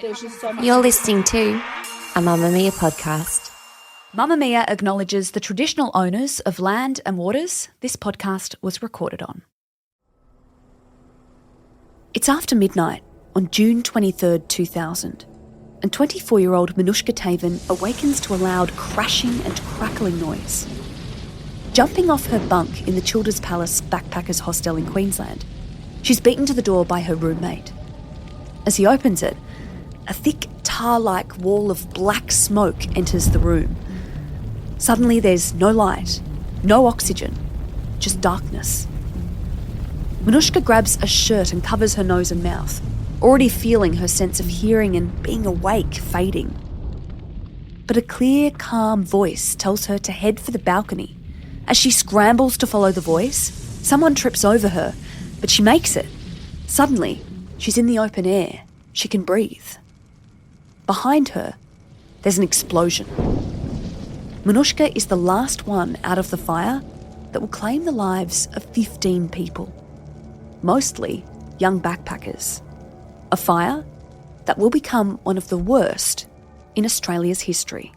there's just so much. You're listening to a Mamma Mia podcast. Mamma Mia acknowledges the traditional owners of land and waters this podcast was recorded on. It's after midnight on June 23rd, 2000, and 24-year-old Manushka Taven awakens to a loud crashing and crackling noise. Jumping off her bunk in the Childers Palace Backpackers Hostel in Queensland, she's beaten to the door by her roommate. As he opens it, a thick tar-like wall of black smoke enters the room. Suddenly there's no light, no oxygen, just darkness. Manushka grabs a shirt and covers her nose and mouth, already feeling her sense of hearing and being awake fading. But a clear, calm voice tells her to head for the balcony. As she scrambles to follow the voice, someone trips over her, but she makes it. Suddenly, she's in the open air. She can breathe. Behind her, there's an explosion. Manushka is the last one out of the fire that will claim the lives of 15 people, mostly young backpackers. A fire that will become one of the worst in Australia's history.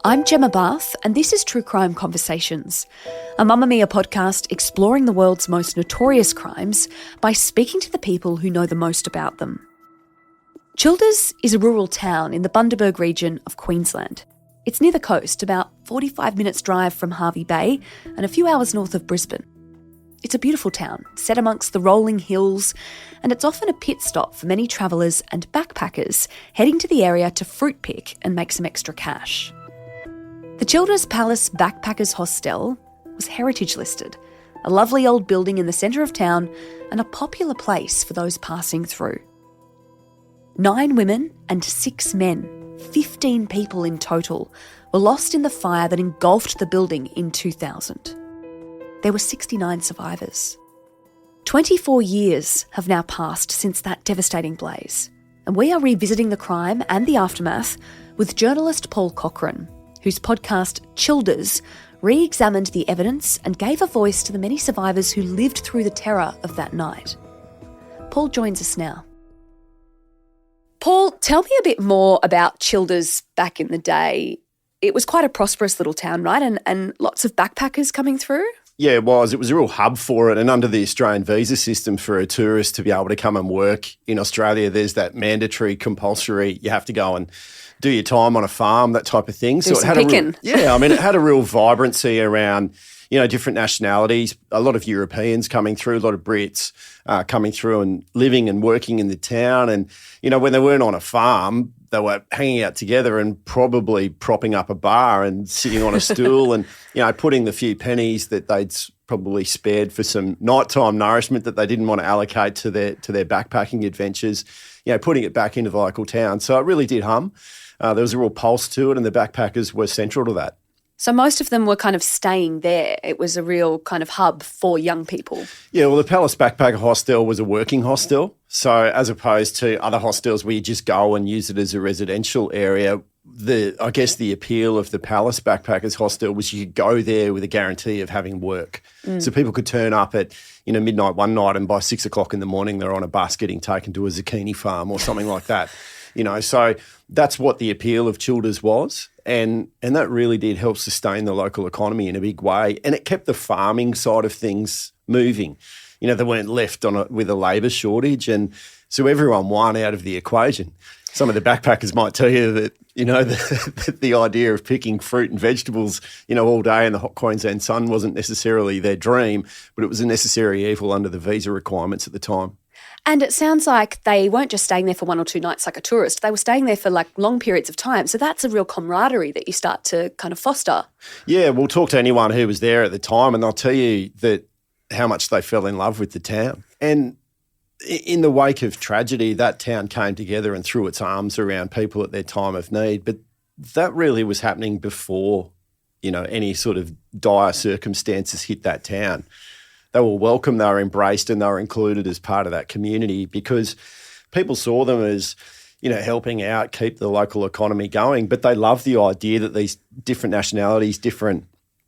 I'm Gemma Barth, and this is True Crime Conversations, a Mamma Mia podcast exploring the world's most notorious crimes by speaking to the people who know the most about them. Childers is a rural town in the Bundaberg region of Queensland. It's near the coast, about 45 minutes drive from Hervey Bay and a few hours north of Brisbane. It's a beautiful town, set amongst the rolling hills, and it's often a pit stop for many travellers and backpackers heading to the area to fruit pick and make some extra cash. The Childers Palace Backpackers Hostel was heritage listed, a lovely old building in the centre of town and a popular place for those passing through. 9 women and 6 men, 15 people in total, were lost in the fire that engulfed the building in 2000. There were 69 survivors. 24 years have now passed since that devastating blaze, and we are revisiting the crime and the aftermath with journalist Paul Cochrane, whose podcast Childers re-examined the evidence and gave a voice to the many survivors who lived through the terror of that night. Paul joins us now. Paul, tell me a bit more about Childers back in the day. It was quite a prosperous little town, right? And lots of backpackers coming through? Yeah, it was. It was a real hub for it. And under the Australian visa system for a tourist to be able to come and work in Australia, there's that mandatory, compulsory, you have to go and do your time on a farm, that type of thing. Do some picking. It had a real vibrancy around, different nationalities, a lot of Europeans coming through, a lot of Brits coming through and living and working in the town. And, when they weren't on a farm, they were hanging out together and probably propping up a bar and sitting on a stool and, putting the few pennies that they'd probably spared for some nighttime nourishment that they didn't want to allocate to their backpacking adventures, putting it back into the local town. So it really did hum. There was a real pulse to it, and the backpackers were central to that. So most of them were kind of staying there. It was a real kind of hub for young people. Yeah, well, the Palace Backpacker Hostel was a working hostel. So as opposed to other hostels where you just go and use it as a residential area, I guess the appeal of the Palace Backpackers Hostel was you could go there with a guarantee of having work. So people could turn up at midnight one night and by 6 o'clock in the morning they're on a bus getting taken to a zucchini farm or something like that. So that's what the appeal of Childers was. And that really did help sustain the local economy in a big way. And it kept the farming side of things moving. They weren't left with a labour shortage. And so everyone won out of the equation. Some of the backpackers might tell you that, the idea of picking fruit and vegetables, all day in the hot Queensland sun wasn't necessarily their dream, but it was a necessary evil under the visa requirements at the time. And it sounds like they weren't just staying there for 1 or 2 nights like a tourist. They were staying there for long periods of time. So that's a real camaraderie that you start to kind of foster. Yeah, we'll talk to anyone who was there at the time and they'll tell you that how much they fell in love with the town. And in the wake of tragedy, that town came together and threw its arms around people at their time of need. But that really was happening before, any sort of dire circumstances hit that town. They were welcome, they were embraced, and they were included as part of that community because people saw them as, helping out, keep the local economy going. But they loved the idea that these different nationalities, different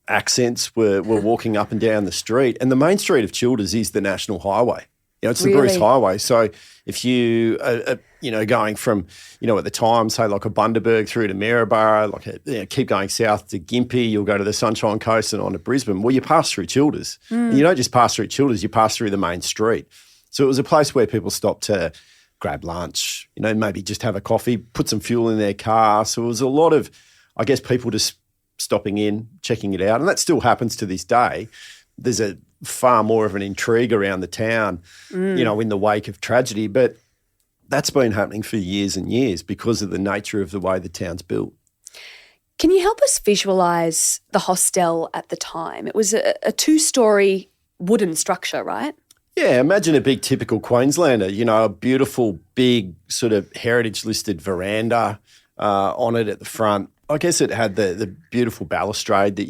accents were walking up and down the street. And the main street of Childers is the National Highway. It's the Bruce Highway. So if you are going from, at the time, say like a Bundaberg through to Maryborough, keep going south to Gympie, you'll go to the Sunshine Coast and on to Brisbane. Well, you pass through Childers. And you don't just pass through Childers, you pass through the main street. So it was a place where people stopped to grab lunch, maybe just have a coffee, put some fuel in their car. So it was a lot of, I guess, people just stopping in, checking it out. And that still happens to this day. There's a far more of an intrigue around the town, in the wake of tragedy. But that's been happening for years and years because of the nature of the way the town's built. Can you help us visualise the hostel at the time? It was a two-storey wooden structure, right? Yeah, imagine a big typical Queenslander, a beautiful big sort of heritage-listed veranda on it at the front. I guess it had the beautiful balustrade that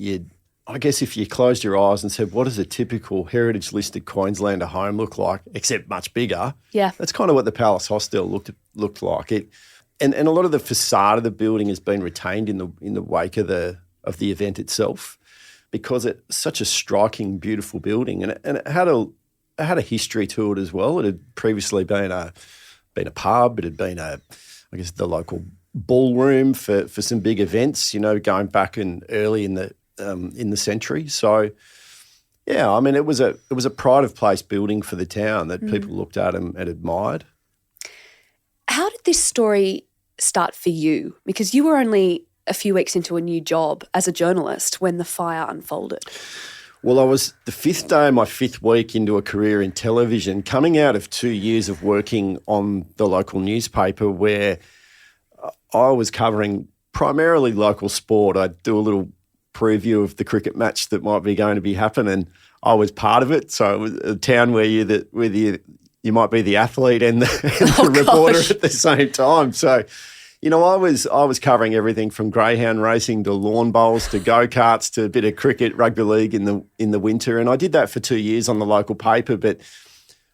if you closed your eyes and said, what does a typical heritage-listed Queenslander home look like, except much bigger? Yeah. That's kind of what the Palace Hostel looked like. And a lot of the facade of the building has been retained in the wake of the event itself because it's such a striking, beautiful building. And it had a history to it as well. It had previously been a pub. It had been the local ballroom for some big events, going back early in the century. So, yeah, I mean, it was a pride of place building for the town that people looked at and admired. How did this story start for you? Because you were only a few weeks into a new job as a journalist when the fire unfolded. Well, I was the fifth day of my fifth week into a career in television, coming out of 2 years of working on the local newspaper where I was covering primarily local sport. I'd do a little preview of the cricket match that might be going to be happening. I was part of it. So it was a town where you might be the athlete and the reporter at the same time. So, I was covering everything from greyhound racing to lawn bowls to go-karts to a bit of cricket, rugby league in the winter. And I did that for 2 years on the local paper. But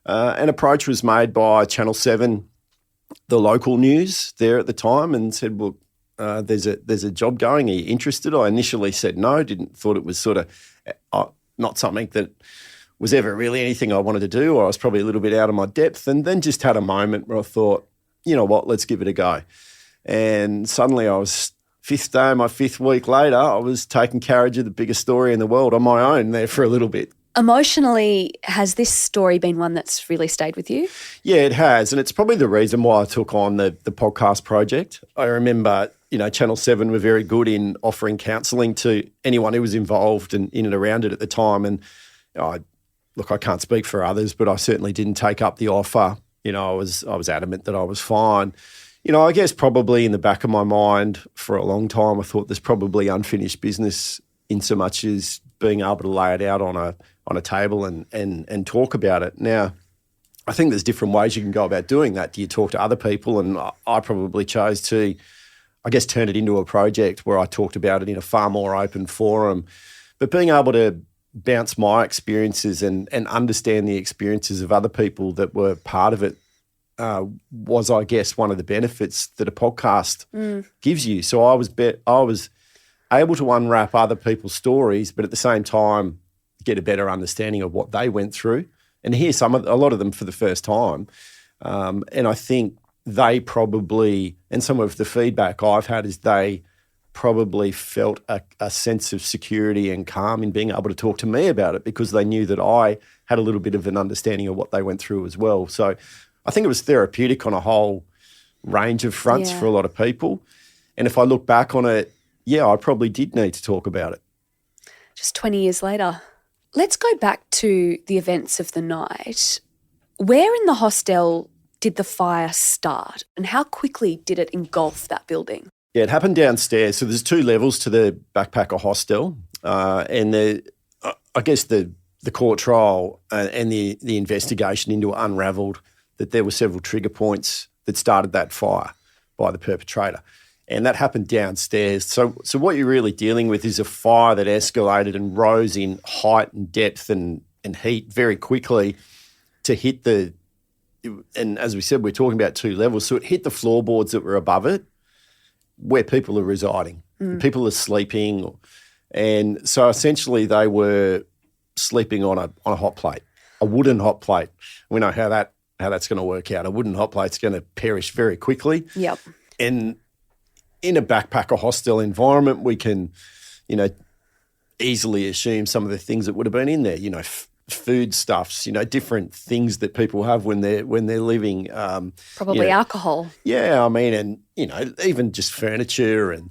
an approach was made by Channel 7, the local news there at the time, and said, well, there's a job going. Are you interested? I initially said no, thought it was sort of not something that was ever really anything I wanted to do, or I was probably a little bit out of my depth, and then just had a moment where I thought, you know what, let's give it a go. And suddenly I was fifth day, my fifth week later, I was taking carriage of the biggest story in the world on my own there for a little bit. Emotionally, has this story been one that's really stayed with you? Yeah, it has. And it's probably the reason why I took on the podcast project. I remember, Channel 7 were very good in offering counselling to anyone who was involved and in and around it at the time. And I can't speak for others, but I certainly didn't take up the offer. I was adamant that I was fine. I guess probably in the back of my mind for a long time, I thought there's probably unfinished business in so much as being able to lay it out on a table and talk about it. Now, I think there's different ways you can go about doing that. Do you talk to other people? And I probably chose to, turn it into a project where I talked about it in a far more open forum. But being able to bounce my experiences and understand the experiences of other people that were part of it was, one of the benefits that a podcast gives you. So I was able to unwrap other people's stories, but at the same time get a better understanding of what they went through and hear a lot of them for the first time. And I think they probably, and some of the feedback I've had is they probably felt a sense of security and calm in being able to talk to me about it because they knew that I had a little bit of an understanding of what they went through as well. So I think it was therapeutic on a whole range of fronts for a lot of people. And if I look back on it, I probably did need to talk about it. Just 20 years later. Let's go back to the events of the night. Where in the hostel did the fire start and how quickly did it engulf that building? Yeah, it happened downstairs. So there's 2 levels to the backpacker hostel, and the court trial and the investigation into it unravelled that there were several trigger points that started that fire by the perpetrator, and that happened downstairs. So what you're really dealing with is a fire that escalated and rose in height and depth and heat very quickly to hit and as we said, we're talking about 2 levels, so it hit the floorboards that were above it, where people are residing. People are sleeping And so essentially they were sleeping on a hot plate, a wooden hot plate. We know how that's going to work out. A wooden hot plate's going to perish very quickly. Yep. And in a backpacker hostel environment, we can, easily assume some of the things that would have been in there, foodstuffs, different things that people have when they're living. Probably alcohol. Yeah, I mean, and, even just furniture and,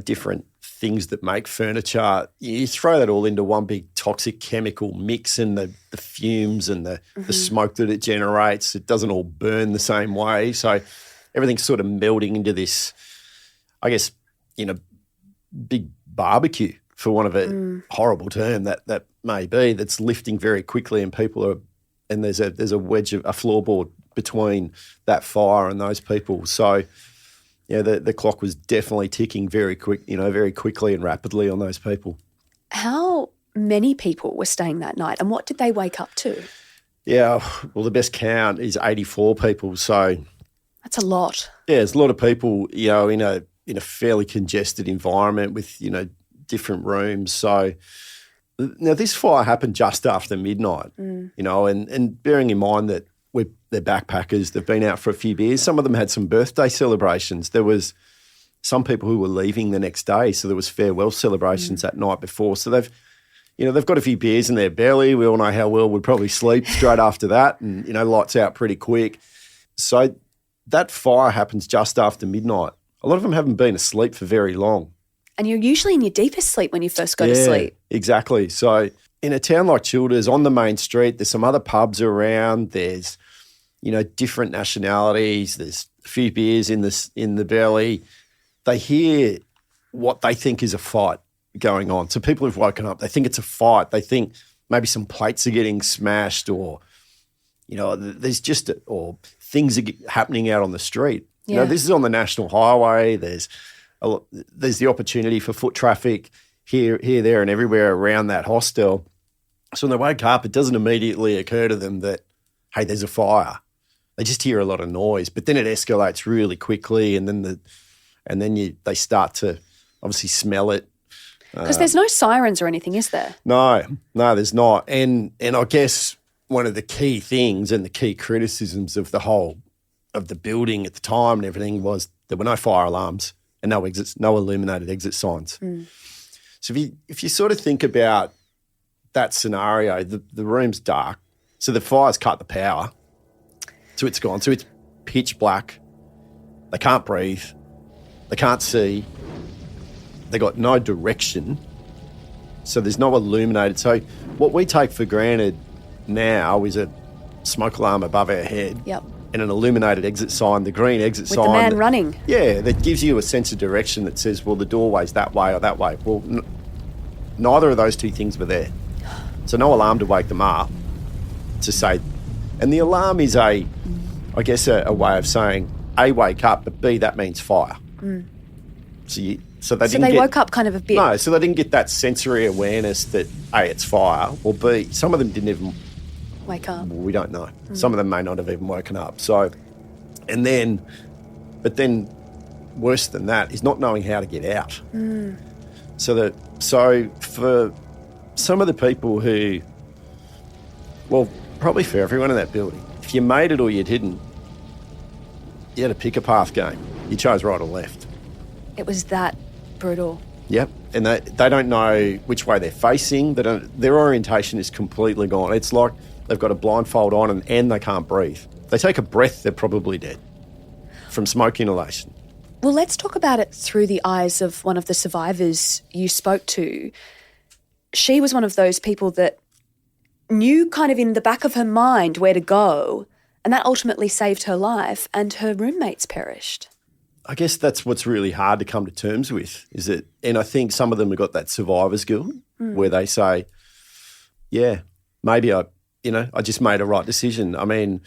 different things that make furniture. You throw that all into one big toxic chemical mix, and the fumes and the smoke that it generates, it doesn't all burn the same way. So everything's sort of melting into this, I guess, big barbecue, for want of a horrible term that may be, that's lifting very quickly, and and there's a wedge of a floorboard between that fire and those people. So, the clock was definitely ticking very quickly and rapidly on those people. How many people were staying that night, and what did they wake up to? Yeah, well, the best count is 84 people. So that's a lot. Yeah, there's a lot of people, in a fairly congested environment with, different rooms. So now this fire happened just after midnight, and bearing in mind that they're backpackers, they've been out for a few beers. Some of them had some birthday celebrations. There was some people who were leaving the next day, so there was farewell celebrations that night before. So they've got a few beers in their belly. We all know how well we'd probably sleep straight after that, and, lights out pretty quick. So that fire happens just after midnight. A lot of them haven't been asleep for very long. And you're usually in your deepest sleep when you first go to sleep. Exactly. So in a town like Childers, on the main street, there's some other pubs around. There's, different nationalities. There's a few beers in the belly. They hear what they think is a fight going on. So people have woken up. They think it's a fight. They think maybe some plates are getting smashed, or, there's or things are happening out on the street. Yeah. This is on the national highway. There's the opportunity for foot traffic here, there, and everywhere around that hostel. So when they wake up, it doesn't immediately occur to them that, hey, there's a fire. They just hear a lot of noise, but then it escalates really quickly, and then they start to obviously smell it. Because there's no sirens or anything, is there? No, there's not. And I guess one of the key things and the key criticisms of the building at the time and everything was there were no fire alarms and no exits, no illuminated exit signs. So if you sort of think about that scenario, the room's dark, so the fire's cut the power, so it's gone. So it's pitch black. They can't breathe. They can't see. They got no direction. So there's no illuminated. So what we take for granted now is a smoke alarm above our head. Yep. And an illuminated exit sign, the green exit sign. With the man running. Yeah, that gives you a sense of direction that says, well, the doorway's that way or that way. Well, neither of those two things were there. So no alarm to wake them up to say. And the alarm is a way of saying, A, wake up, but B, that means fire. So they woke up kind of a bit. No, so they didn't get that sensory awareness that A, it's fire, or B, some of them didn't even wake up. We don't know. Some of them may not have even woken up. So, but then worse than that is not knowing how to get out. So for some of the people who, well, probably for everyone in that building, if you made it or you didn't, you had a pick a path game. You chose right or left. It was that brutal. Yep. And they don't know which way they're facing. Their orientation is completely gone. It's like they've got a blindfold on and they can't breathe. If they take a breath, they're probably dead from smoke inhalation. Well, let's talk about it through the eyes of one of the survivors you spoke to. She was one of those people that knew kind of in the back of her mind where to go, and that ultimately saved her life, and her roommates perished. I guess that's what's really hard to come to terms with, is that, and I think some of them have got that survivor's guilt where they say, yeah, maybe I just made a right decision. I mean,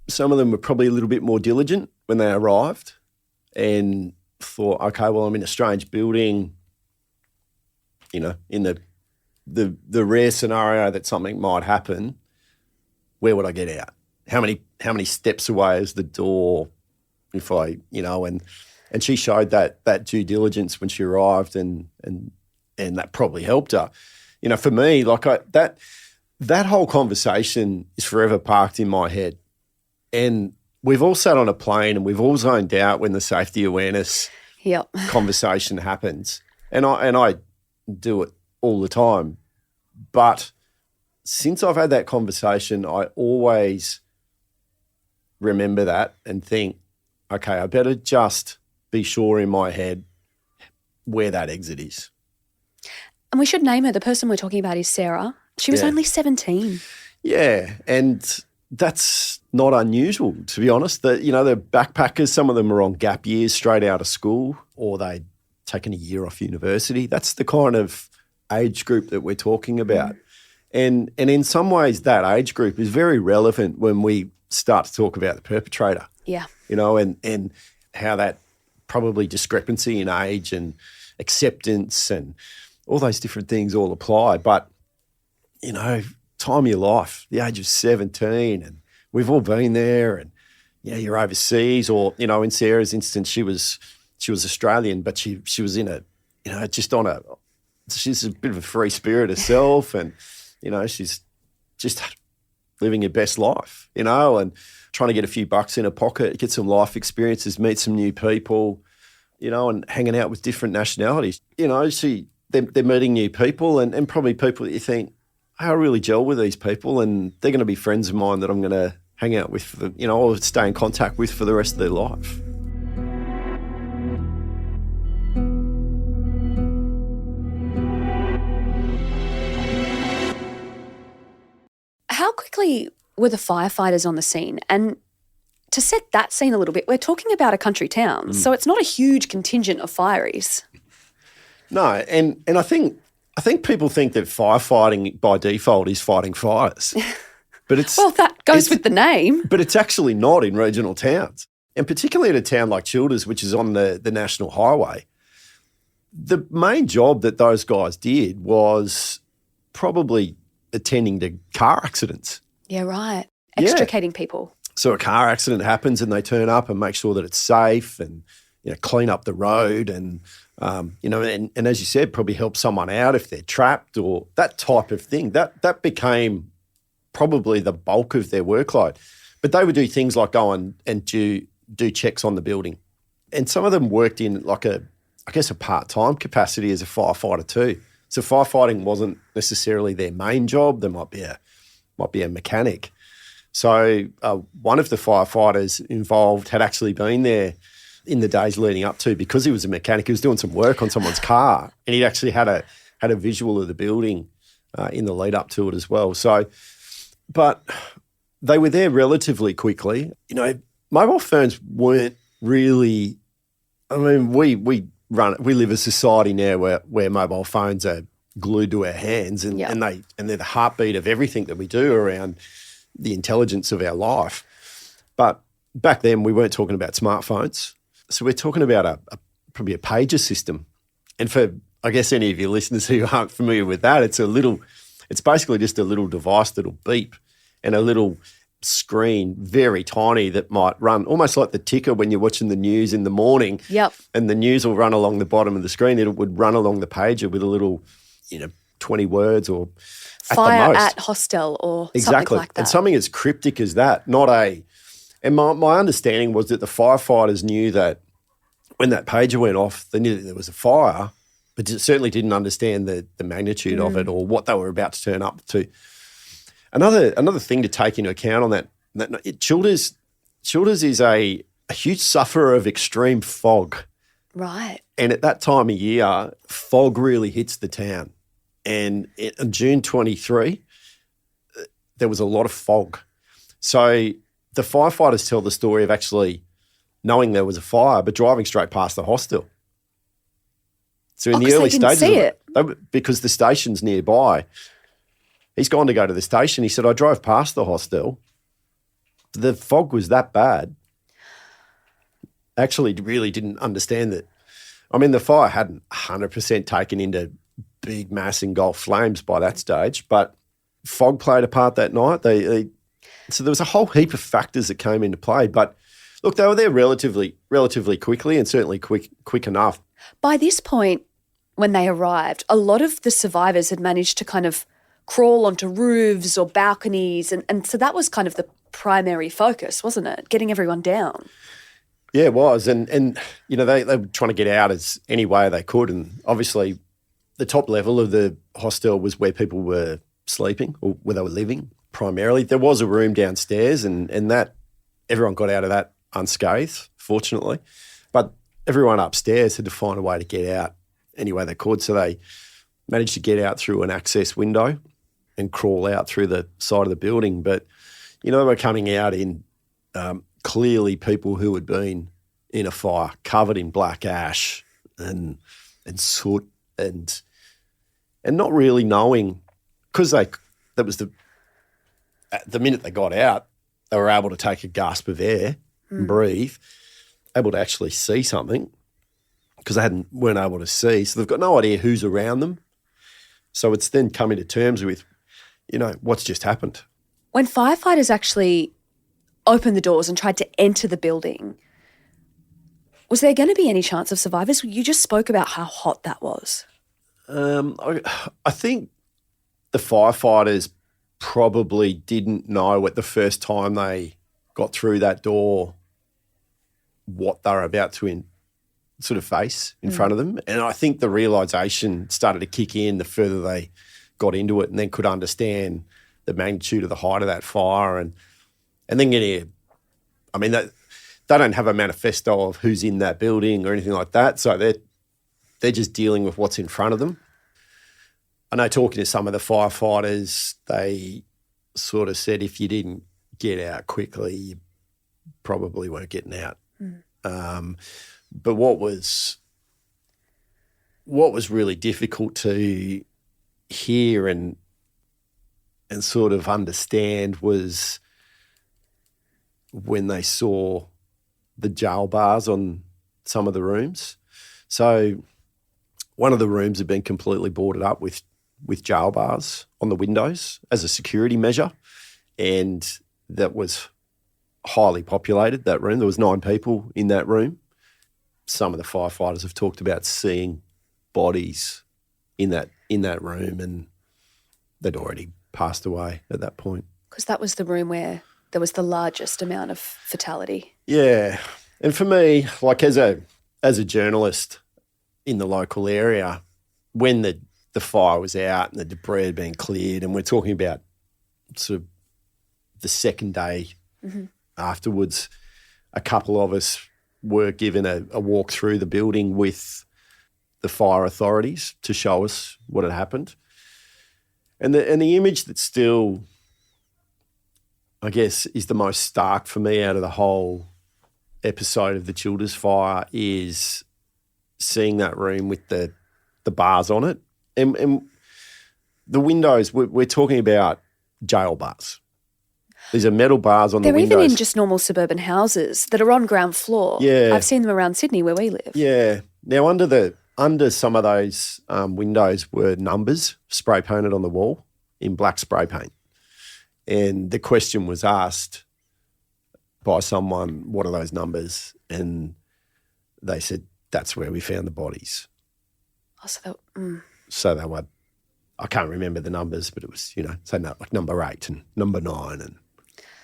some of them were probably a little bit more diligent when they arrived and thought, okay, well, I'm in a strange building, in the rare scenario that something might happen, where would I get out? How many steps away is the door and she showed that due diligence when she arrived and and that probably helped her. You know, for me, like that whole conversation is forever parked in my head. And we've all sat on a plane and we've all zoned out when the safety awareness conversation happens. And I do it all the time. But since I've had that conversation, I always remember that and think, okay, I better just be sure in my head where that exit is. And we should name her. The person we're talking about is Sarah. She was only 17. Yeah, and that's not unusual, to be honest. The backpackers, some of them are on gap years straight out of school, or they'd taken a year off university. That's the kind of age group that we're talking about. And in some ways that age group is very relevant when we start to talk about the perpetrator. Yeah. You know, and how that probably discrepancy in age and acceptance and all those different things all apply. But, you know, time of your life, the age of 17, and we've all been there, and, yeah, you're overseas, or, you know, in Sarah's instance, she was Australian, but she was in a, you know, she's a bit of a free spirit herself, and, you know, she's just living her best life, you know, and trying to get a few bucks in her pocket, get some life experiences, meet some new people, you know, and hanging out with different nationalities. You know, they're meeting new people and probably people that you think, hey, I really gel with these people and they're going to be friends of mine that I'm going to hang out with, or stay in contact with for the rest of their life. How quickly were the firefighters on the scene? And to set that scene a little bit, we're talking about a country town, so it's not a huge contingent of fireys. No, and I think people think that firefighting by default is fighting fires. But it's well, that goes with the name. But it's actually not in regional towns. And particularly in a town like Childers, which is on the national highway. The main job that those guys did was probably attending to car accidents. Yeah, right. Extricating people. So a car accident happens and they turn up and make sure that it's safe and, you know, clean up the road and, and as you said, probably help someone out if they're trapped or that type of thing. That became probably the bulk of their workload. But they would do things like go and do checks on the building. And some of them worked in like a part-time capacity as a firefighter too. So firefighting wasn't necessarily their main job. There might be a mechanic. So one of the firefighters involved had actually been there in the days leading up to, because he was a mechanic, he was doing some work on someone's car, and he actually had a visual of the building in the lead up to it as well. So, but they were there relatively quickly. You know, mobile phones weren't really. I mean, we live a society now where mobile phones are glued to our hands, and they're the heartbeat of everything that we do around the intelligence of our life. But back then we weren't talking about smartphones. So we're talking about probably a pager system. And for, I guess, any of your listeners who aren't familiar with that, it's basically just a little device that'll beep and a little screen, very tiny, that might run almost like the ticker when you're watching the news in the morning. Yep. And the news will run along the bottom of the screen. It would run along the pager with a little, 20 words or fire at hostel or something like that. And something as cryptic as that, and my understanding was that the firefighters knew that when that pager went off, they knew that there was a fire, but certainly didn't understand the magnitude of it or what they were about to turn up to. Another thing to take into account on that Childers is a huge sufferer of extreme fog. Right. And at that time of year, fog really hits the town. And in June 23, there was a lot of fog. So the firefighters tell the story of actually knowing there was a fire, but driving straight past the hostel. So in the early stages of it, because the station's nearby, he's gone to go to the station. He said, I drove past the hostel. The fog was that bad. Actually really didn't understand that. I mean, the fire hadn't 100% taken into big mass engulfed flames by that stage, but fog played a part that night. So there was a whole heap of factors that came into play. But look, they were there relatively quickly and certainly quick enough. By this point, when they arrived, a lot of the survivors had managed to kind of crawl onto roofs or balconies. And so that was kind of the primary focus, wasn't it? Getting everyone down. Yeah, it was. And you know, they were trying to get out as any way they could. And obviously the top level of the hostel was where people were sleeping or where they were living primarily. There was a room downstairs and that everyone got out of that unscathed, fortunately. But everyone upstairs had to find a way to get out any way they could. So they managed to get out through an access window and crawl out through the side of the building. But, you know, they were coming out in clearly people who had been in a fire covered in black ash and soot and not really knowing, because the minute they got out, they were able to take a gasp of air and breathe, able to actually see something, because they weren't able to see. So they've got no idea who's around them. So it's then coming to terms with, you know, what's just happened. When firefighters actually opened the doors and tried to enter the building, was there going to be any chance of survivors? You just spoke about how hot that was. I think the firefighters probably didn't know at the first time they got through that door what they were about to sort of face in front of them. And I think the realisation started to kick in the further they got into it and then could understand the magnitude of the height of that fire and then getting I mean, they don't have a manifesto of who's in that building or anything like that, so they're just dealing with what's in front of them. I know talking to some of the firefighters, they sort of said if you didn't get out quickly, you probably weren't getting out. But what was really difficult to hear and sort of understand was when they saw the jail bars on some of the rooms. So one of the rooms had been completely boarded up with jail bars on the windows as a security measure, and that was highly populated, that room. There was 9 people in that room. Some of the firefighters have talked about seeing bodies in that room, and they'd already passed away at that point. Because that was the room where there was the largest amount of fatality. Yeah. And for me, like as a journalist in the local area, when the fire was out and the debris had been cleared, and we're talking about sort of the second day afterwards, a couple of us were given a walk through the building with the fire authorities to show us what had happened. And the image that still, I guess, is the most stark for me out of the whole episode of the Childers fire is seeing that room with the bars on it. And the windows, we're talking about jail bars. These are metal bars on the windows. They're even in just normal suburban houses that are on ground floor. Yeah. I've seen them around Sydney where we live. Yeah. Now, under some of those windows were numbers spray painted on the wall in black spray paint. And the question was asked by someone, what are those numbers? And they said, that's where we found the bodies. Oh, So they were, I can't remember the numbers, but it was, say like number 8 and number 9 and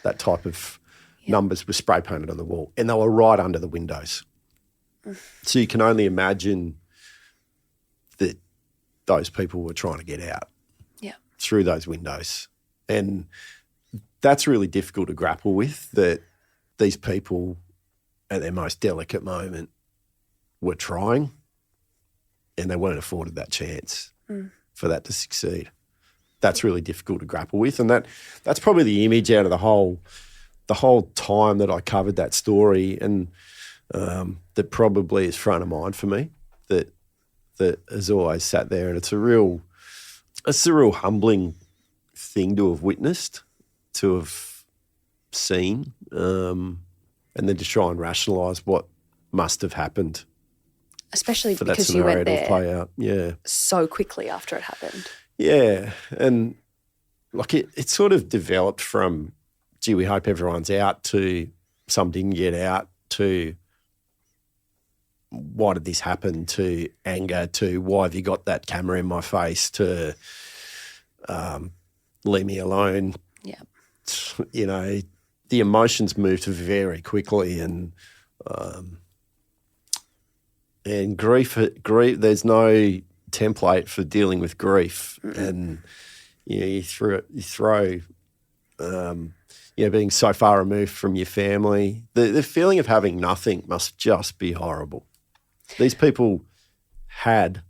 that type of numbers were spray painted on the wall. And they were right under the windows. So you can only imagine that those people were trying to get out through those windows. And that's really difficult to grapple with, that these people at their most delicate moment were trying and they weren't afforded that chance for that to succeed. That's really difficult to grapple with. And that's probably the image out of the whole time that I covered that story, and that probably is front of mind for me, that has always sat there. And it's a real humbling thing to have witnessed, to have seen, and then to try and rationalise what must have happened. Especially for that because you went there play out. so quickly after it happened. Yeah, and like it sort of developed from, gee, we hope everyone's out, to some didn't get out, to why did this happen, to anger, to why have you got that camera in my face, to leave me alone. Yeah. You know, the emotions moved very quickly, and grief, there's no template for dealing with grief. And, you know, you throw being so far removed from your family, the feeling of having nothing must just be horrible. These people had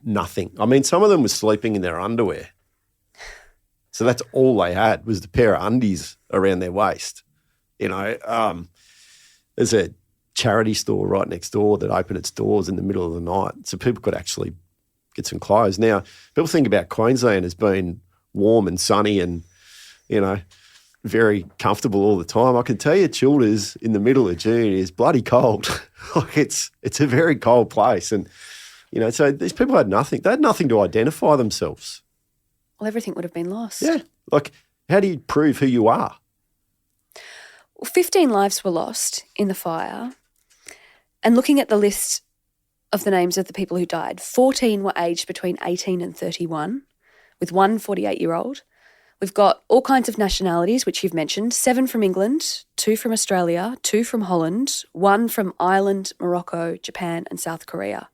nothing. I mean, some of them were sleeping in their underwear. So that's all they had was the pair of undies around their waist. You know, there's a charity store right next door that opened its doors in the middle of the night, so people could actually get some clothes. Now, people think about Queensland as being warm and sunny and, you know, very comfortable all the time. I can tell you Childers in the middle of June is bloody cold. Like it's a very cold place. And, you know, so these people had nothing. They had nothing to identify themselves. Well, everything would have been lost. Yeah. Like, how do you prove who you are? Well, 15 lives were lost in the fire. And looking at the list of the names of the people who died, 14 were aged between 18 and 31, with one 48-year-old. We've got all kinds of nationalities, which you've mentioned, 7 from England, 2 from Australia, 2 from Holland, 1 from Ireland, Morocco, Japan and South Korea.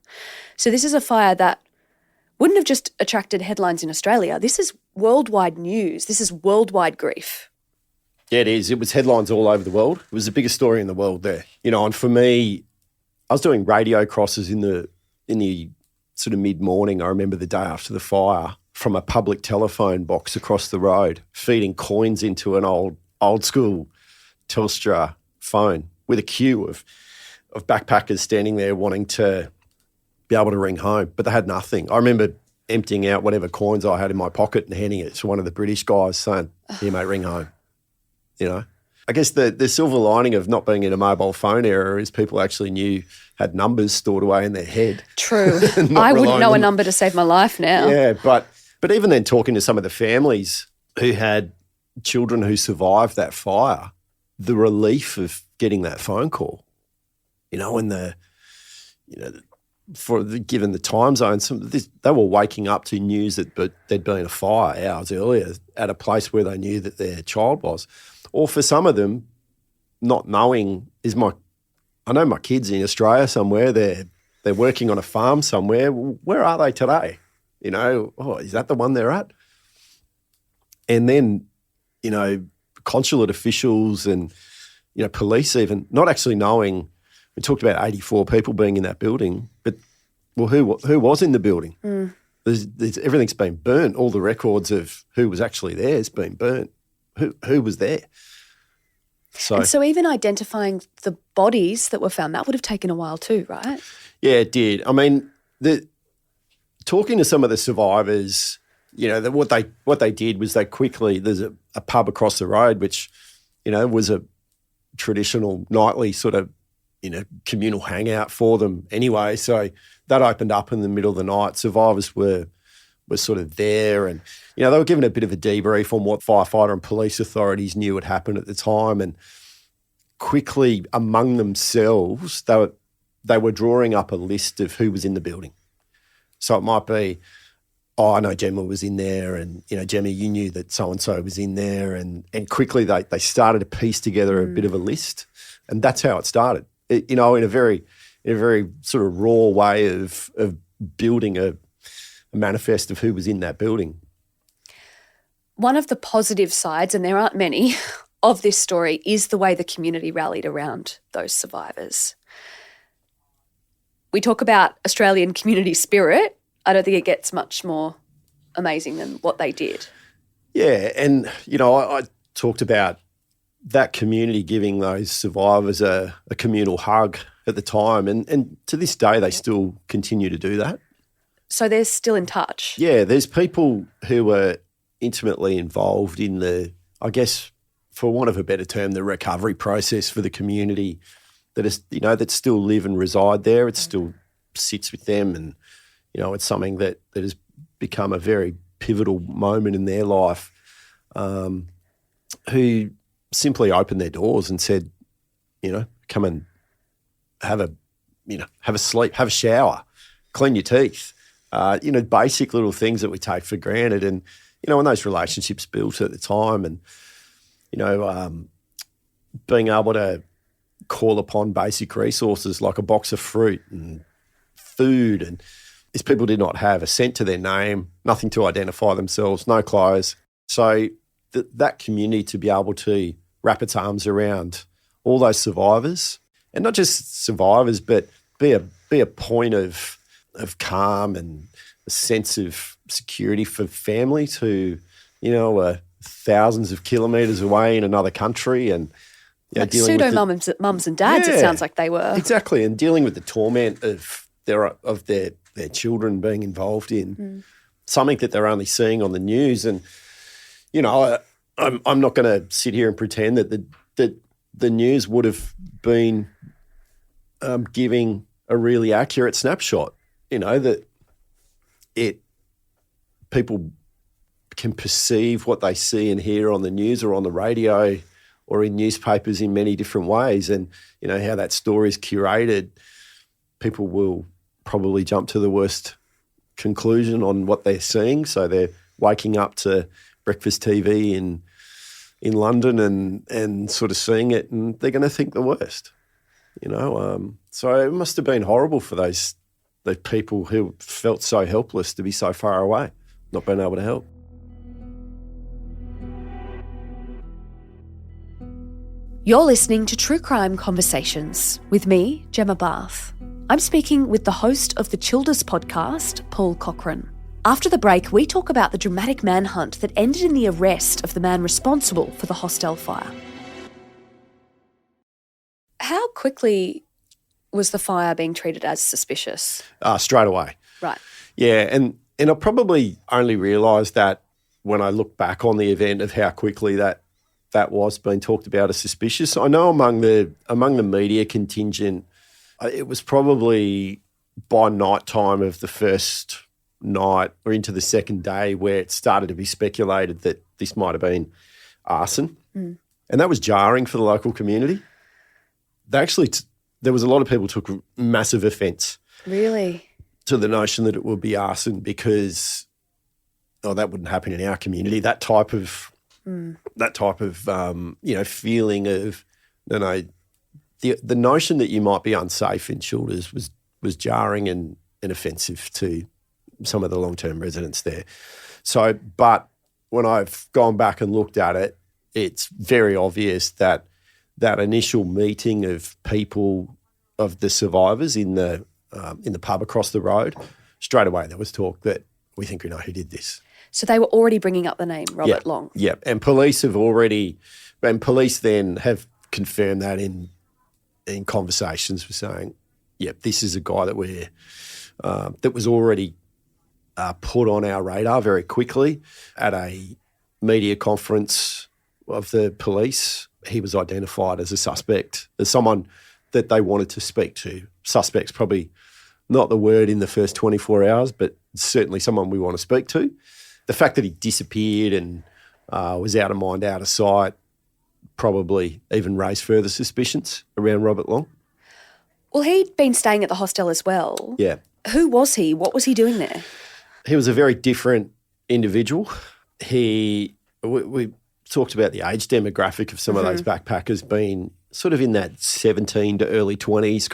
So this is a fire that wouldn't have just attracted headlines in Australia. This is worldwide news. This is worldwide grief. Yeah, it is. It was headlines all over the world. It was the biggest story in the world there. You know, and for me, I was doing radio crosses in the sort of mid-morning. I remember the day after the fire, from a public telephone box across the road, feeding coins into an old school Telstra phone with a queue of backpackers standing there wanting to be able to ring home, but they had nothing. I remember emptying out whatever coins I had in my pocket and handing it to one of the British guys saying, "Here, mate, ring home." You know, I guess the silver lining of not being in a mobile phone era is people actually had numbers stored away in their head. True. I wouldn't know a number to save my life now. Yeah, but even then, talking to some of the families who had children who survived that fire, the relief of getting that phone call, you know, and given the time zone, they were waking up to news that there'd been a fire hours earlier at a place where they knew that their child was. Or for some of them, not knowing I know my kids in Australia somewhere, they're working on a farm somewhere. Where are they today? You know, is that the one they're at? And then, you know, consulate officials and, you know, police even not actually knowing. We talked about 84 people being in that building, but who was in the building? Everything's been burnt. All the records of who was actually there has been burnt. Who was there? So even identifying the bodies that were found, that would have taken a while too, right? Yeah, it did. I mean, talking to some of the survivors, you know, what they did was there's a pub across the road, which, you know, was a traditional nightly sort of, you know, communal hangout for them anyway. So that opened up in the middle of the night. Survivors were sort of there, and, you know, they were given a bit of a debrief on what firefighter and police authorities knew had happened at the time, and quickly among themselves they were drawing up a list of who was in the building. So it might be, I know Gemma was in there, and, you know, Gemma, you knew that so-and-so was in there, and quickly they started to piece together a bit of a list, and that's how it started. You know, in a very sort of raw way of building a manifest of who was in that building. One of the positive sides, and there aren't many, of this story is the way the community rallied around those survivors. We talk about Australian community spirit. I don't think it gets much more amazing than what they did. Yeah, and, you know, I talked about that community giving those survivors a communal hug at the time, and to this day they still continue to do that. So they're still in touch? Yeah, there's people who are intimately involved in the, I guess, for want of a better term, the recovery process for the community that is, you know, that still live and reside there. It still sits with them, and, you know, it's something that has become a very pivotal moment in their life, who simply opened their doors and said, you know, come and have a have a sleep, have a shower, clean your teeth, basic little things that we take for granted. And, when those relationships built at the time and, being able to call upon basic resources like a box of fruit and food, and these people did not have a cent to their name, nothing to identify themselves, no clothes. So that community to be able to wrap its arms around all those survivors, and not just survivors, but be a point of calm and a sense of security for families who, are thousands of kilometres away in another country, and like pseudo mums and dads. It sounds like they were exactly, and dealing with the torment of their children being involved in something that they're only seeing on the news. And I'm not going to sit here and pretend that the news would have been giving a really accurate snapshot. That people can perceive what they see and hear on the news or on the radio or in newspapers in many different ways. And, how that story is curated, people will probably jump to the worst conclusion on what they're seeing. So they're waking up to breakfast TV in London and sort of seeing it, and they're going to think the worst, So it must have been horrible for those people who felt so helpless to be so far away, not being able to help. You're listening to True Crime Conversations with me, Gemma Barth. I'm speaking with the host of the Childers podcast, Paul Cochrane. After the break, we talk about the dramatic manhunt that ended in the arrest of the man responsible for the hostel fire. How quickly was the fire being treated as suspicious? Straight away. Right. Yeah, and I probably only realised that when I look back on the event of how quickly that was being talked about as suspicious. I know among the media contingent, it was probably by night time of the first night or into the second day where it started to be speculated that this might have been arson. And that was jarring for the local community. There was a lot of people took massive offence. Really? To the notion that it would be arson because, that wouldn't happen in our community. That type of feeling of, the notion that you might be unsafe in Childers was jarring and offensive to some of the long-term residents there. So, but when I've gone back and looked at it, it's very obvious that initial meeting of people, of the survivors in the pub across the road, straight away there was talk that we think we know who did this. So they were already bringing up the name Robert Long. Yeah, and police then have confirmed that in conversations with saying, this is a guy that that was already put on our radar very quickly at a media conference of the police. He was identified as a suspect, as someone that they wanted to speak to. Suspect's probably not the word in the first 24 hours, but certainly someone we want to speak to. The fact that he disappeared and was out of mind, out of sight, probably even raised further suspicions around Robert Long. Well, he'd been staying at the hostel as well. Yeah. Who was he? What was he doing there? He was a very different individual. We talked about the age demographic of some of those backpackers being sort of in that 17 to early 20s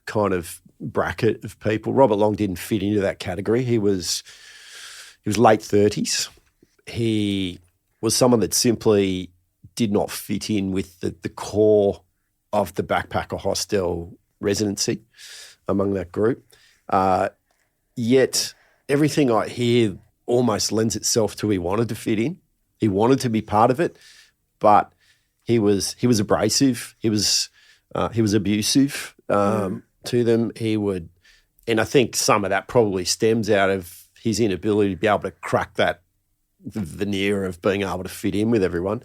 kind of bracket of people. Robert Long didn't fit into that category. He was late 30s. He was someone that simply did not fit in with the core of the backpacker hostel residency among that group. Yet everything I hear almost lends itself to he wanted to fit in. He wanted to be part of it, but he was abrasive. He was abusive to them. And I think some of that probably stems out of his inability to be able to crack that veneer of being able to fit in with everyone.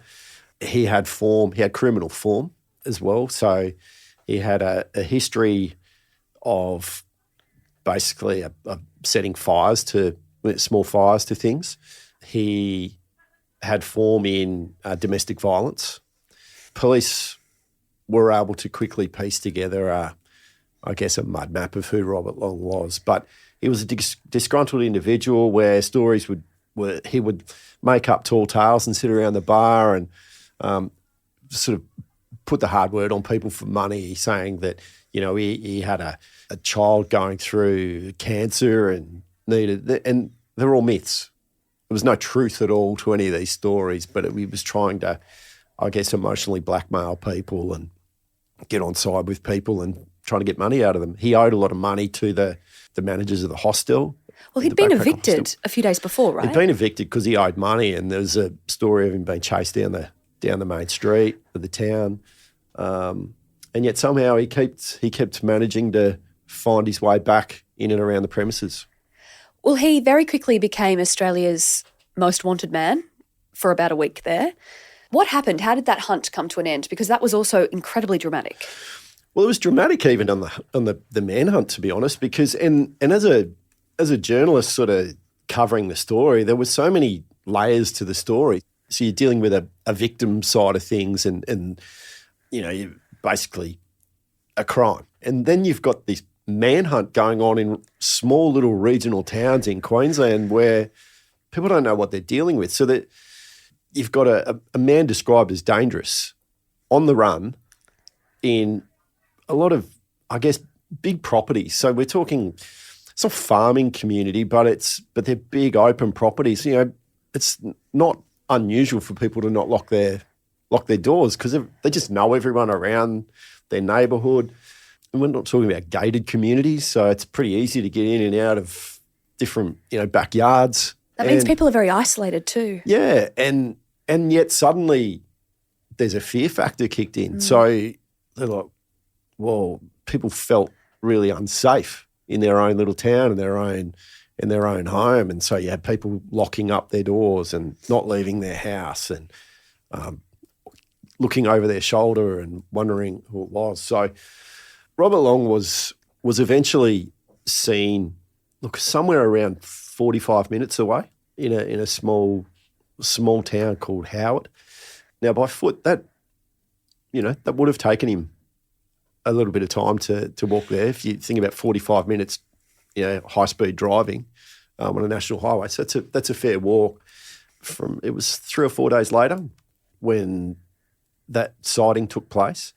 He had criminal form as well. So he had a history of basically setting small fires to things. He had form in domestic violence. Police were able to quickly piece together I guess, a mud map of who Robert Long was. But he was a disgruntled individual where stories he would make up tall tales and sit around the bar and sort of put the hard word on people for money, saying that, he had a child going through cancer and and they're all myths. There was no truth at all to any of these stories, but he was trying to, I guess, emotionally blackmail people and get on side with people and trying to get money out of them. He owed a lot of money to the managers of the hostel. Well, he'd been evicted a few days before, right? He'd been evicted because he owed money, and there's a story of him being chased down the main street of the town. And yet somehow he kept managing to find his way back in and around the premises. Well, he very quickly became Australia's most wanted man for about a week there. What happened? How did that hunt come to an end? Because that was also incredibly dramatic. Well, it was dramatic even on the manhunt, to be honest, because and as a journalist sort of covering the story, there were so many layers to the story. So you're dealing with a victim side of things and you basically a crime. And then you've got this manhunt going on in small little regional towns in Queensland where people don't know what they're dealing with. So that you've got a man described as dangerous on the run in a lot of, I guess, big properties. So we're talking, it's not farming community, but they're big open properties. It's not unusual for people to not lock their doors because they just know everyone around their neighbourhood. And we're not talking about gated communities, so it's pretty easy to get in and out of different, backyards. That means people are very isolated too. Yeah, and yet suddenly there's a fear factor kicked in. So they're like, well, people felt really unsafe in their own little town and their own home. And so you had people locking up their doors and not leaving their house and looking over their shoulder and wondering who it was. So Robert Long was eventually seen, somewhere around 45 minutes away in a small town called Howard. Now, by foot, that would have taken him a little bit of time to walk there. If you think about 45 minutes, high-speed driving on a national highway. So that's a fair walk. It was 3 or 4 days later when that sighting took place.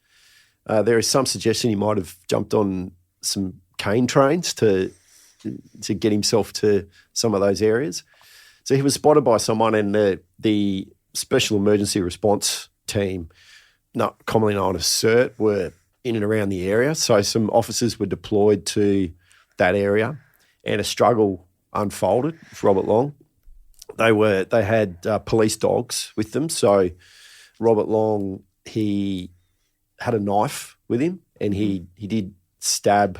There is some suggestion he might have jumped on some cane trains to get himself to some of those areas. So he was spotted by someone, and the Special Emergency Response Team, not commonly known as CERT, were in and around the area. So some officers were deployed to that area, and a struggle unfolded with Robert Long. They had police dogs with them. So Robert Long, he had a knife with him, and he did stab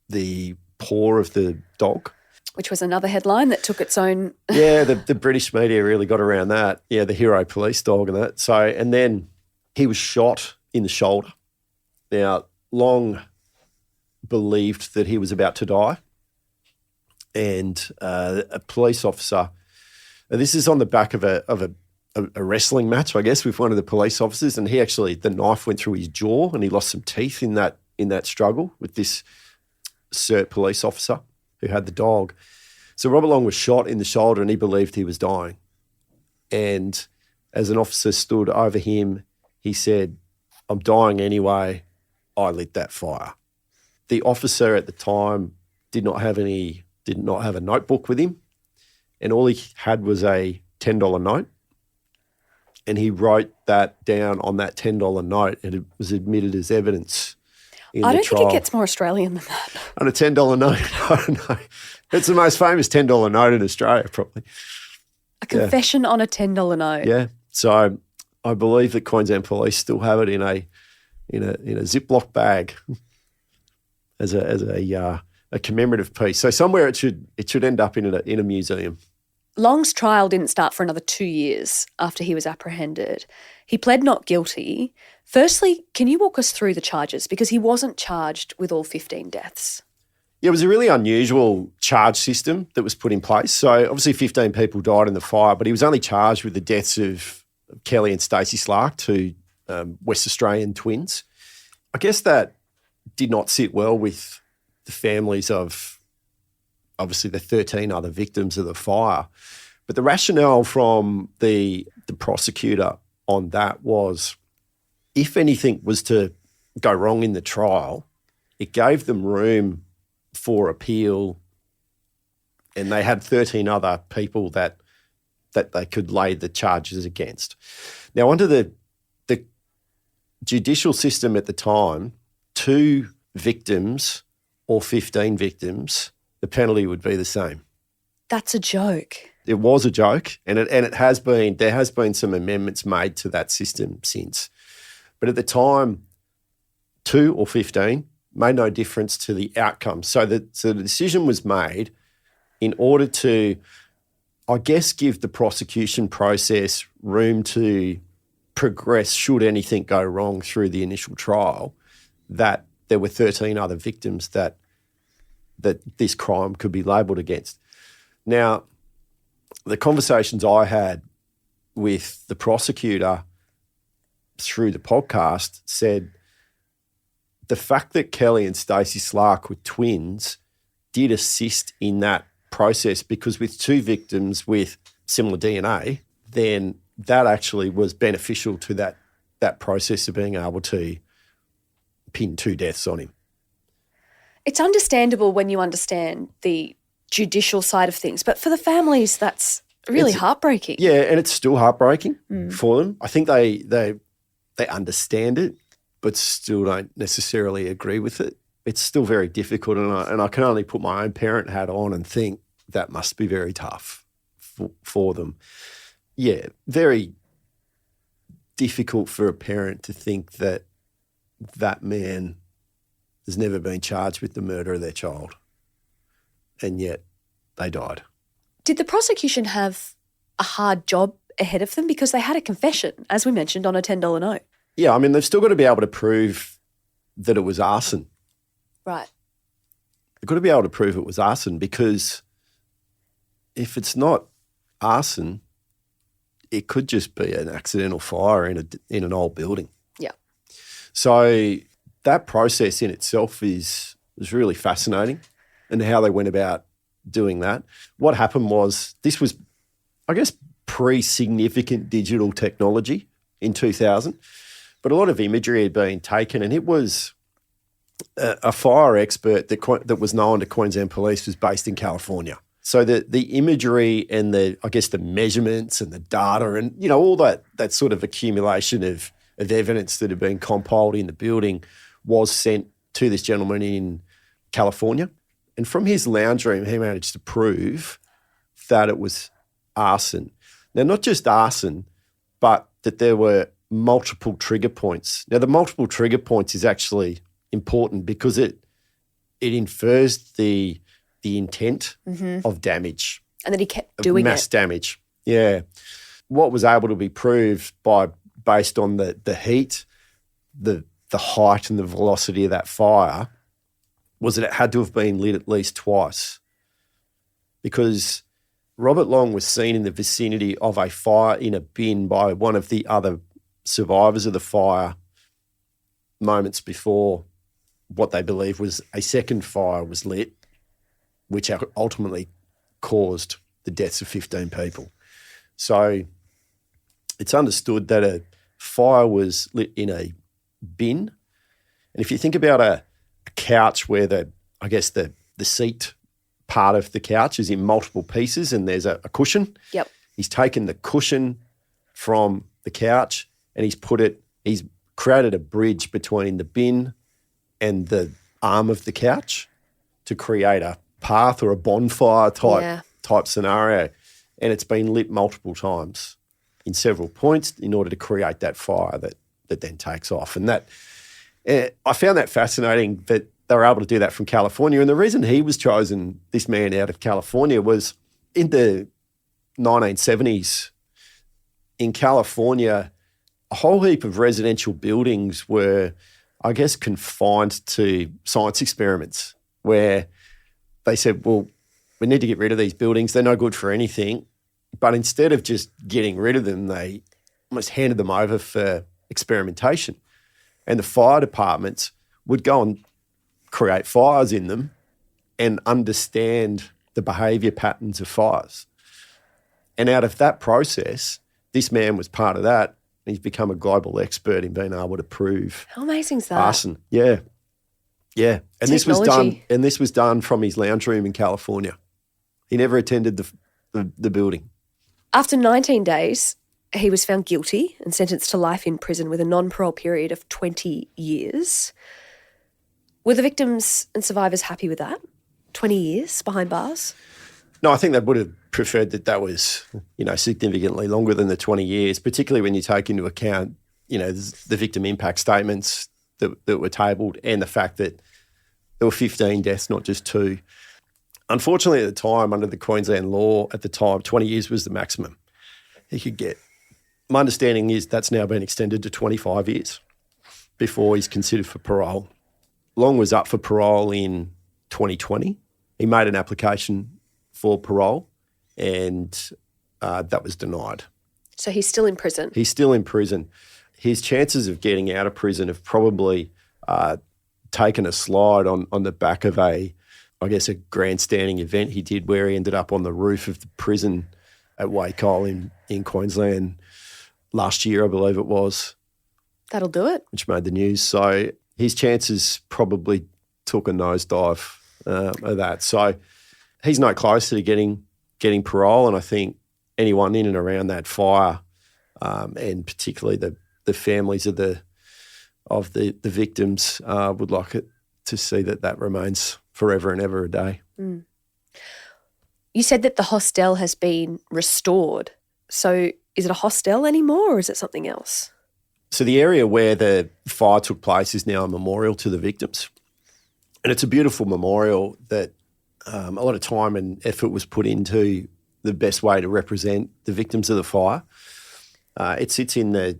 the paw of the dog. Which was another headline that took its own... Yeah, the British media really got around that. Yeah, the hero police dog and that. So, and then he was shot in the shoulder. Now, Long believed that he was about to die, and a police officer... This is on the back of a wrestling match, I guess, with one of the police officers, and the knife went through his jaw, and he lost some teeth in that struggle with this CERT police officer who had the dog. So Robert Long was shot in the shoulder, and he believed he was dying. And as an officer stood over him, he said, "I'm dying anyway. I lit that fire." The officer at the time did not have a notebook with him, and all he had was a $10 note. And he wrote that down on that $10 note, and it was admitted as evidence in the trial. I don't think it gets more Australian than that. On a $10 note, I don't know. It's the most famous $10 note in Australia, probably. A confession on a $10 note. Yeah. So I believe that Queensland Police still have it in a Ziploc bag as a commemorative piece. So somewhere it should end up in a museum. Long's trial didn't start for another 2 years after he was apprehended. He pled not guilty. Firstly, can you walk us through the charges? Because he wasn't charged with all 15 deaths. Yeah, it was a really unusual charge system that was put in place. So obviously 15 people died in the fire, but he was only charged with the deaths of Kelly and Stacey Slark, two West Australian twins. I guess that did not sit well with the families of obviously the 13 other victims of the fire. But the rationale from the prosecutor on that was, if anything was to go wrong in the trial, it gave them room for appeal, and they had 13 other people that they could lay the charges against. Now, under the judicial system at the time, 2 victims or 15 victims, the penalty would be the same. That's a joke. It was a joke, and it has been. There has been some amendments made to that system since, but at the time, 2 or 15 made no difference to the outcome. So the decision was made in order to, I guess, give the prosecution process room to progress should anything go wrong through the initial trial, that there were 13 other victims that this crime could be labelled against. Now, the conversations I had with the prosecutor through the podcast said the fact that Kelly and Stacey Slark were twins did assist in that process, because with 2 victims with similar DNA, then that actually was beneficial to that process of being able to pin 2 deaths on him. It's understandable when you understand the judicial side of things, but for the families, that's really heartbreaking. Yeah, and it's still heartbreaking for them. I think they understand it, but still don't necessarily agree with it. It's still very difficult, and I can only put my own parent hat on and think that must be very tough for them. Yeah, very difficult for a parent to think that that man has never been charged with the murder of their child, and yet they died. Did the prosecution have a hard job ahead of them? Because they had a confession, as we mentioned, on a $10 note. Yeah, I mean, they've still got to be able to prove that it was arson. Right. They've got to be able to prove it was arson, because if it's not arson, it could just be an accidental fire in an old building. Yeah. So that process in itself is really fascinating, and how they went about doing that. What happened was, this was, I guess, pre-significant digital technology in 2000, but a lot of imagery had been taken, and it was a fire expert that was known to Queensland Police was based in California. So the imagery and the measurements and the data and, all that sort of accumulation of evidence that had been compiled in the building was sent to this gentleman in California. And from his lounge room, he managed to prove that it was arson. Now, not just arson, but that there were multiple trigger points. Now, the multiple trigger points is actually important because it infers the intent of damage. And that he kept doing mass damage. Yeah. What was able to be proved based on the heat, the height and the velocity of that fire was that it had to have been lit at least twice, because Robert Long was seen in the vicinity of a fire in a bin by one of the other survivors of the fire moments before what they believe was a second fire was lit, which ultimately caused the deaths of 15 people. So it's understood that a fire was lit in a bin. And if you think about a couch where the seat part of the couch is in multiple pieces and there's a cushion. Yep. He's taken the cushion from the couch and he's created a bridge between the bin and the arm of the couch to create a path or a bonfire type scenario. And it's been lit multiple times in several points in order to create that fire that then takes off. And that I found that fascinating that they were able to do that from California. And the reason he was chosen, this man out of California, was in the 1970s in California, a whole heap of residential buildings were, I guess, confined to science experiments where they said, well, we need to get rid of these buildings. They're no good for anything. But instead of just getting rid of them, they almost handed them over for experimentation. And the fire departments would go and create fires in them and understand the behaviour patterns of fires. And out of that process, this man was part of that. He's become a global expert in being able to prove How amazing is that? arson. Yeah. Yeah. And this Technology. was done from his lounge room in California. He never attended the building. After 19 days, he was found guilty and sentenced to life in prison with a non-parole period of 20 years. Were the victims and survivors happy with that? 20 years behind bars? No, I think they would have preferred that was, significantly longer than the 20 years, particularly when you take into account, the victim impact statements that were tabled and the fact that there were 15 deaths, not just 2. Unfortunately, at the time, under the Queensland law at the time, 20 years was the maximum he could get. My understanding is that's now been extended to 25 years before he's considered for parole. Long was up for parole in 2020. He made an application for parole and that was denied. So he's still in prison? He's still in prison. His chances of getting out of prison have probably taken a slide on the back of a grandstanding event he did where he ended up on the roof of the prison at Wacol in Queensland last year, I believe it was. That'll do it. Which made the news. So his chances probably took a nosedive of that. So he's no closer to getting parole, and I think anyone in and around that fire, and particularly the families of the victims would like it to see that remains forever and ever a day. Mm. You said that the hostel has been restored. So is it a hostel anymore or is it something else? So the area where the fire took place is now a memorial to the victims. And it's a beautiful memorial that a lot of time and effort was put into the best way to represent the victims of the fire. It sits in the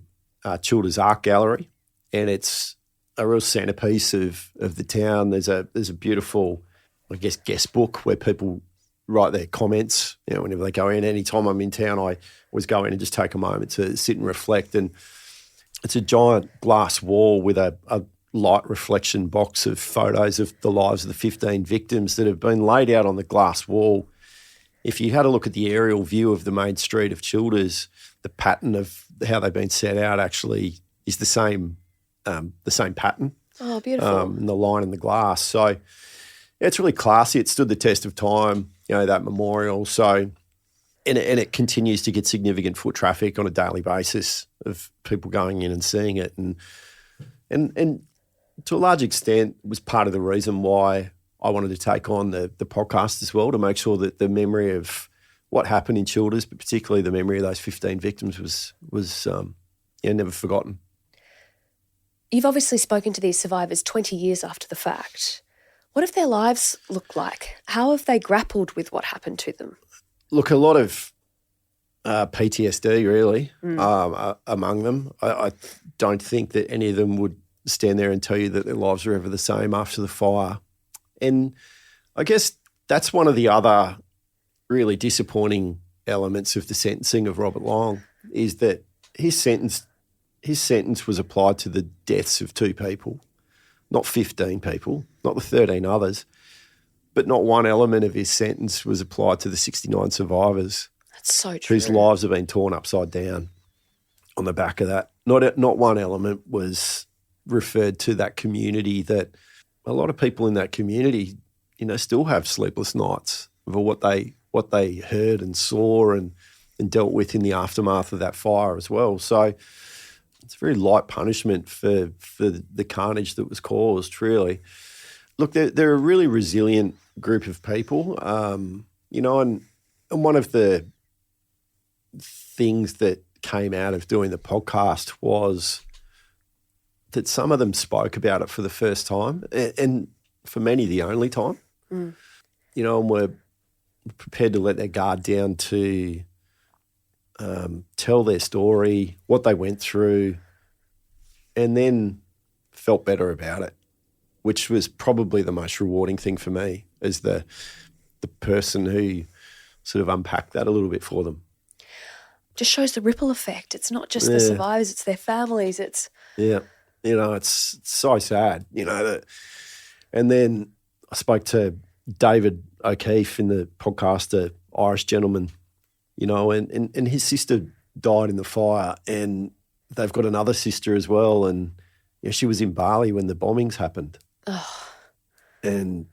Childers Art Gallery, and it's a real centrepiece of the town. There's a beautiful, guest book where people write their comments, whenever they go in. Anytime I'm in town, I always go in and just take a moment to sit and reflect. And it's a giant glass wall with a light reflection box of photos of the lives of the 15 victims that have been laid out on the glass wall. If you had a look at the aerial view of the main street of Childers, the pattern of how they've been set out actually is the same pattern. Oh, beautiful. And the line in the glass. So it's really classy. It stood the test of time, that memorial. So, and it continues to get significant foot traffic on a daily basis of people going in and seeing it. And to a large extent was part of the reason why I wanted to take on the podcast as well, to make sure that the memory of what happened in Childers, but particularly the memory of those 15 victims was never forgotten. You've obviously spoken to these survivors 20 years after the fact. What have their lives looked like? How have they grappled with what happened to them? Look, a lot of PTSD really among them. I don't think that any of them would stand there and tell you that their lives are ever the same after the fire. And I guess that's one of the other really disappointing elements of the sentencing of Robert Long, is that his sentence was applied to the deaths of 2 people, not 15 people, not the 13 others, but not one element of his sentence was applied to the 69 survivors. That's so true. Whose lives have been torn upside down on the back of that. Not one element was referred to that community, that a lot of people in that community, still have sleepless nights over what they heard and saw and dealt with in the aftermath of that fire as well. So it's a very light punishment for the carnage that was caused, really. Look, they're a really resilient group of people, and one of the things that came out of doing the podcast was that some of them spoke about it for the first time, and for many the only time. And were prepared to let their guard down to tell their story, what they went through, and then felt better about it, which was probably the most rewarding thing for me as the person who sort of unpacked that a little bit for them. Just shows the ripple effect. It's not just the survivors, it's their families. Yeah. It's so sad, that And then I spoke to David O'Keefe in the podcast, the Irish gentleman, and his sister died in the fire, and they've got another sister as well, and she was in Bali when the bombings happened. Oh. And,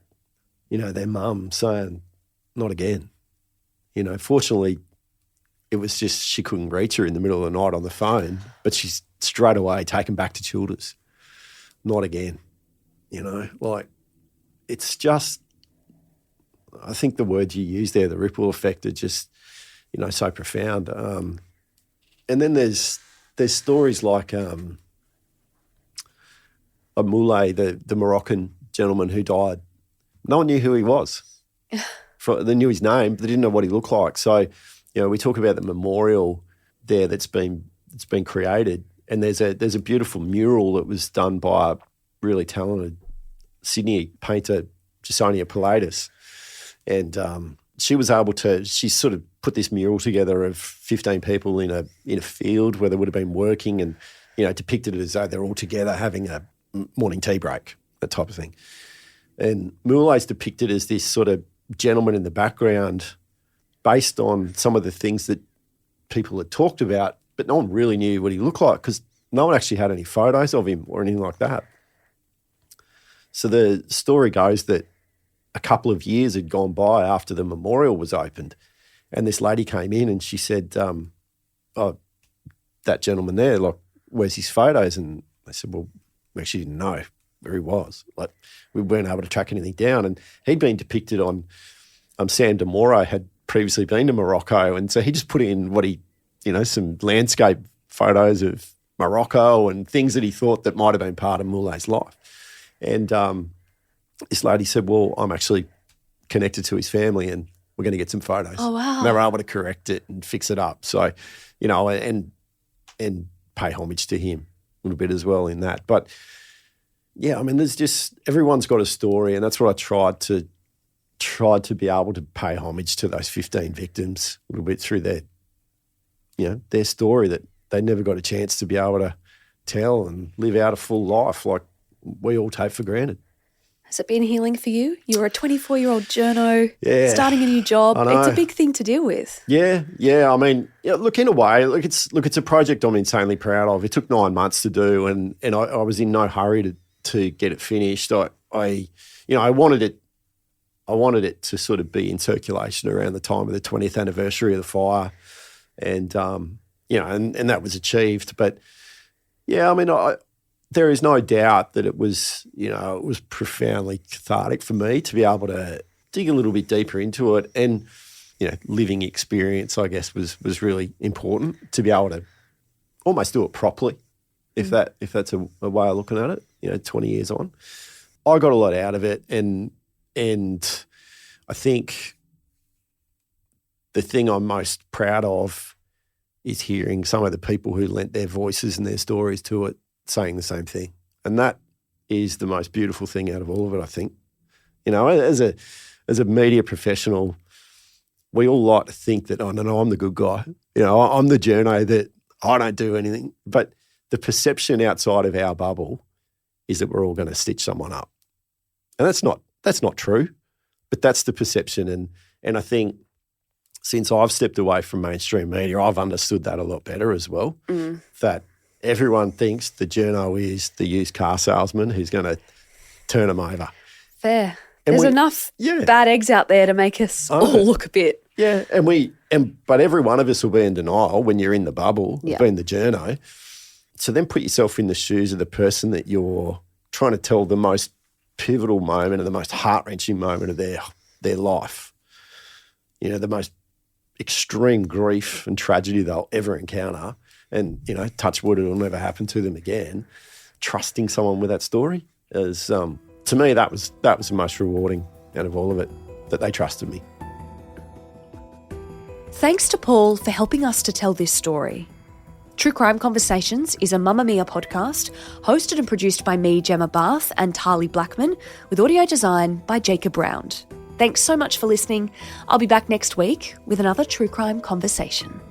their mum saying, not again. Fortunately, it was just she couldn't reach her in the middle of the night on the phone, but she's straight away taken back to Childers. Not again. It's just, I think the words you use there, the ripple effect, are just, so profound. And then there's stories like Moulay, the Moroccan gentleman who died. No one knew who he was. They knew his name, but they didn't know what he looked like. So, we talk about the memorial there that's been created, and there's a beautiful mural that was done by a really talented Sydney painter, Jasonia Pilatus, and she sort of put this mural together of 15 people in a field where they would have been working, and depicted it as though they're all together having a morning tea break, that type of thing. And Moulay's depicted as this sort of gentleman in the background, based on some of the things that people had talked about, but no one really knew what he looked like because no one actually had any photos of him or anything like that. So the story goes that a couple of years had gone by after the memorial was opened, and this lady came in and she said, oh, that gentleman there, like, where's his photos? And they said, well, we actually didn't know where he was. Like, we weren't able to track anything down. And he'd been depicted on Sam de Moro had previously been to Morocco, and so he just put in some landscape photos of Morocco and things that he thought that might have been part of Moulay's life. And this lady said, well, I'm actually connected to his family and we're going to get some photos. Oh, wow. And they were able to correct it and fix it up. So, and pay homage to him a little bit as well in that. But, yeah, I mean, there's just – everyone's got a story, and that's what I tried to be able to pay homage to those 15 victims a little bit through their story that they never got a chance to be able to tell and live out a full life like we all take for granted. Has it been healing for you? You're a 24-year-old journo, yeah, starting a new job. I know. It's a big thing to deal with. Yeah. I mean, look, in a way, it's a project I'm insanely proud of. It took 9 months to do, and I was in no hurry to get it finished. I wanted it to sort of be in circulation around the time of the 20th anniversary of the fire, and and that was achieved. But yeah, I mean, there is no doubt that it was profoundly cathartic for me to be able to dig a little bit deeper into it, and living experience, I guess, was really important to be able to almost do it properly, if that's a way of looking at it. 20 years on, I got a lot out of it, and I think the thing I'm most proud of is hearing some of the people who lent their voices and their stories to it saying the same thing. And that is the most beautiful thing out of all of it, I think. As a media professional, we all like to think that, oh, no, I'm the good guy. I'm the journo that I don't do anything. But the perception outside of our bubble is that we're all going to stitch someone up. And that's not true, but that's the perception. And I think since I've stepped away from mainstream media, I've understood that a lot better as well, that everyone thinks the journo is the used car salesman who's going to turn them over. Fair. There's enough bad eggs out there to make us all look a bit. Yeah, but every one of us will be in denial when you're in the bubble of being the journo. So then put yourself in the shoes of the person that you're trying to tell the most pivotal moment and the most heart-wrenching moment of their life. The most extreme grief and tragedy they'll ever encounter, and, touch wood, it'll never happen to them again. Trusting someone with that story is, to me, that was the most rewarding out of all of it, that they trusted me. Thanks to Paul for helping us to tell this story. True Crime Conversations is a Mamma Mia podcast, hosted and produced by me, Gemma Barth, and Tali Blackman, with audio design by Jacob Round. Thanks so much for listening. I'll be back next week with another True Crime Conversation.